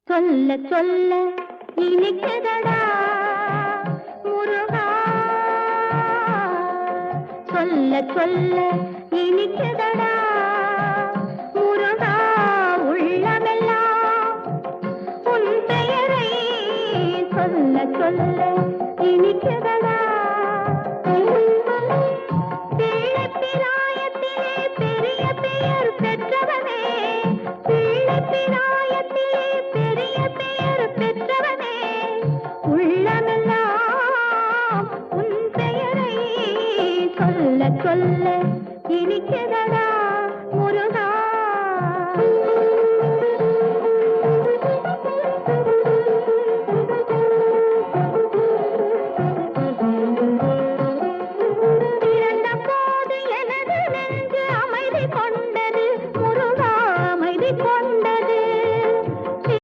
சொல்ல சொல்ல இனிக்குதடா முருகா, சொல்ல சொல்ல இனிக்குதடா முருகா, உள்ளமெல்லாம் உன் பெயரை சொல்ல சொல்ல இனிக்குதடா. பிள்ளைப்பிராயத்திலே பெரிய பெயர் பெற்றவனே, பிள்ளைப்பிராயத்திலே பெரிய பெயர் பெற்றவனே, உள்ளமெல்லாம் உன் பெயரை சொல்ல சொல்ல